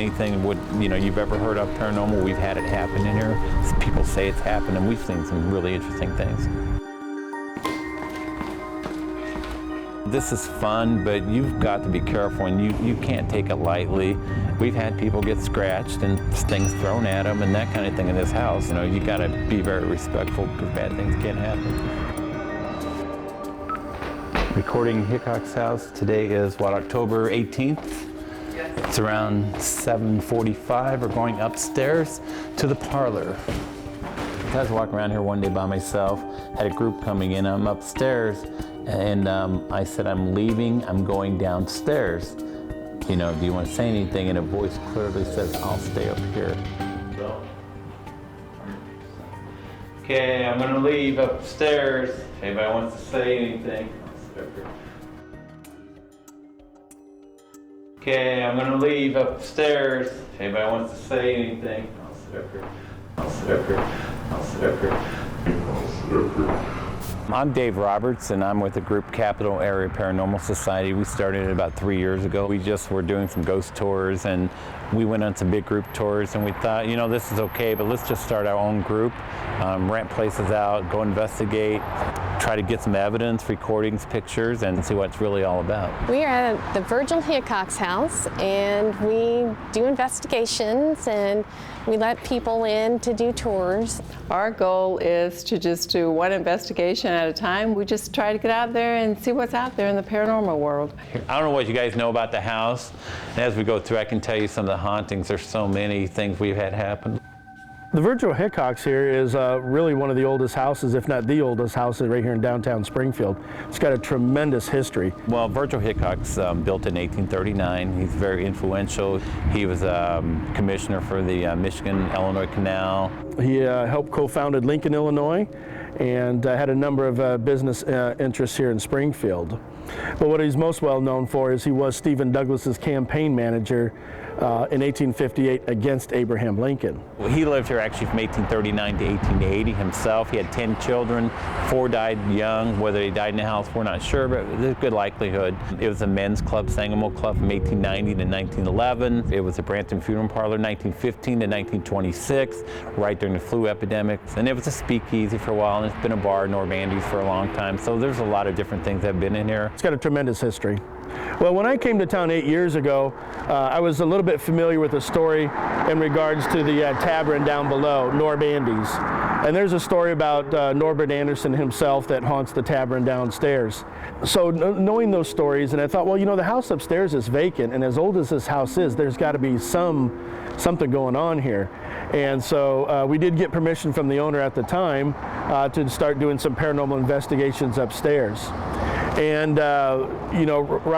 anything you've ever heard of paranormal, we've had it happen in here. People say it's happened, and we've seen some really interesting things. This is fun, but you've got to be careful, and you can't take it lightly. We've had people get scratched and things thrown at them and that kind of thing in this house. You got to be very respectful because bad things can happen. Recording Hickox House. Today is October 18th. Yes. It's around 7:45. We're going upstairs to the parlor. I was walking around here one day by myself, had a group coming in. I'm upstairs, and I said, I'm leaving, I'm going downstairs. Do you want to say anything? And a voice clearly says, I'll stay up here. Okay, I'm going to leave upstairs. If anybody wants to say anything, I'll sit up here. Okay, I'm going to leave upstairs. If anybody wants to say anything, I'll sit up here. I'll sit up here. I'll sit up here. I'll sit up here. I'm Dave Roberts, and I'm with the group Capital Area Paranormal Society. We started it about 3 years ago. We just were doing some ghost tours, and we went on some big group tours, and we thought, this is okay, but let's just start our own group, rent places out, go investigate, try to get some evidence, recordings, pictures, and see what it's really all about. We are at the Virgil Hickox House, and we do investigations, and we let people in to do tours. Our goal is to just do one investigation at a time. We just try to get out there and see what's out there in the paranormal world. I don't know what you guys know about the house, and as we go through, I can tell you some of the hauntings. There's so many things we've had happen. The Virgil Hickox here is really one of the oldest houses, if not the oldest house, right here in downtown Springfield. It's got a tremendous history. Well, Virgil Hickox built in 1839. He's very influential. He was commissioner for the Michigan-Illinois Canal. He helped co-founded Lincoln, Illinois, and had a number of business interests here in Springfield. But what he's most well known for is he was Stephen Douglas's campaign manager in 1858 against Abraham Lincoln. Well, he lived here actually from 1839 to 1880 himself. He had 10 children, 4 died young. Whether they died in the house, we're not sure, but there's a good likelihood. It was a men's club, Sangamo Club, from 1890 to 1911. It was a Branton Funeral Parlor, 1915 to 1926, right during the flu epidemic. And it was a speakeasy for a while, and it's been a bar, Normandy's, for a long time. So there's a lot of different things that have been in here. It's got a tremendous history. Well, when I came to town 8 years ago, I was a little bit familiar with the story in regards to the tavern down below, Normandy's. And there's a story about Norbert Anderson himself that haunts the tavern downstairs. So knowing those stories, and I thought, well, the house upstairs is vacant, and as old as this house is, there's got to be something going on here. And so we did get permission from the owner at the time to start doing some paranormal investigations upstairs. And,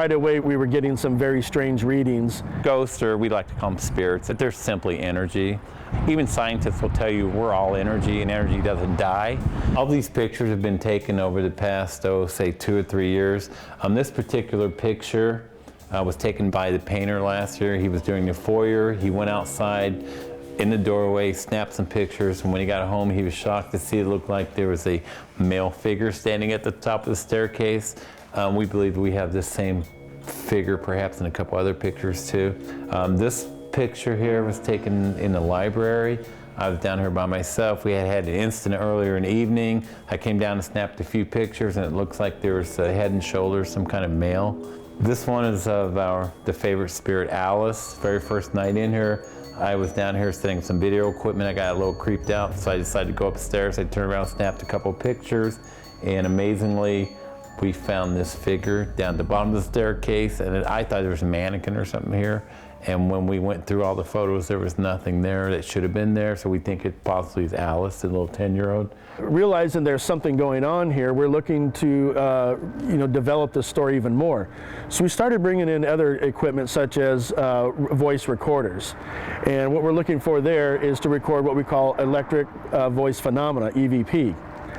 right away we were getting some very strange readings. Ghosts, or we like to call them spirits, that they're simply energy. Even scientists will tell you we're all energy, and energy doesn't die. All these pictures have been taken over the past, say 2 or 3 years. This particular picture was taken by the painter last year. He was doing the foyer. He went outside in the doorway, snapped some pictures, and when he got home, he was shocked to see it looked like there was a male figure standing at the top of the staircase. We believe we have this same figure, perhaps in a couple other pictures too. This picture here was taken in the library. I was down here by myself. We had an incident earlier in the evening. I came down and snapped a few pictures, and it looks like there was a head and shoulders, some kind of male. This one is of the favorite spirit, Alice. Very first night in here, I was down here setting some video equipment. I got a little creeped out, so I decided to go upstairs. I turned around, snapped a couple pictures, and amazingly, we found this figure down at the bottom of the staircase, and I thought there was a mannequin or something here. And when we went through all the photos, there was nothing there that should have been there, so we think it possibly is Alice, the little 10-year-old. Realizing there's something going on here, we're looking to develop the story even more. So we started bringing in other equipment such as voice recorders. And what we're looking for there is to record what we call electric voice phenomena, EVP.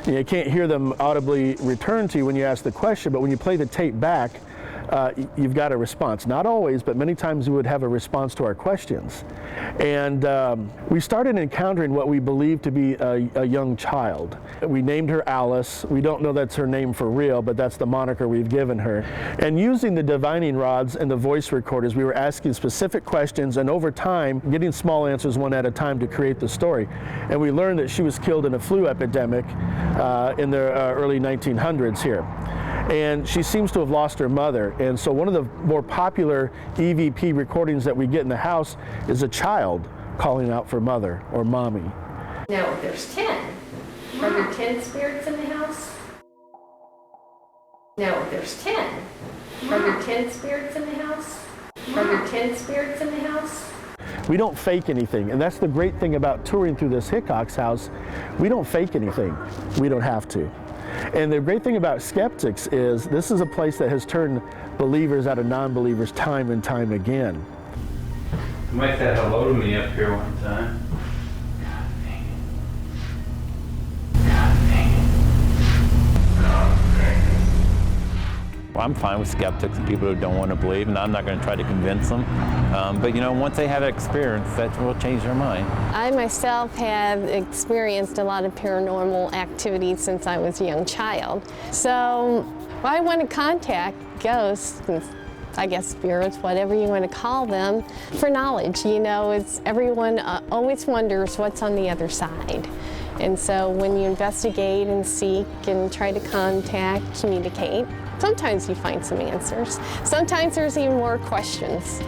You can't hear them audibly return to you when you ask the question, but when you play the tape back, you've got a response. Not always, but many times we would have a response to our questions. And we started encountering what we believed to be a young child. We named her Alice. We don't know that's her name for real, but that's the moniker we've given her. And using the divining rods and the voice recorders, we were asking specific questions, and over time, getting small answers one at a time to create the story. And we learned that she was killed in a flu epidemic in the early 1900s here. And she seems to have lost her mother. And so one of the more popular EVP recordings that we get in the house is a child calling out for mother or mommy. Now, there's 10. Are there 10 spirits in the house? No, there's 10. Are there 10 spirits in the house? Are there 10 spirits in the house? We don't fake anything, and that's the great thing about touring through this Hickox house. We don't fake anything. We don't have to. And the great thing about skeptics is this is a place that has turned believers out of non-believers time and time again. Somebody said hello to me up here one time. Well, I'm fine with skeptics and people who don't want to believe, and I'm not going to try to convince them. But you know, once they have that experience, that will change their mind. I myself have experienced a lot of paranormal activity since I was a young child. So I want to contact ghosts, and I guess spirits, whatever you want to call them, for knowledge. You know, everyone always wonders what's on the other side. And so when you investigate and seek and try to contact, communicate, sometimes you find some answers. Sometimes there's even more questions.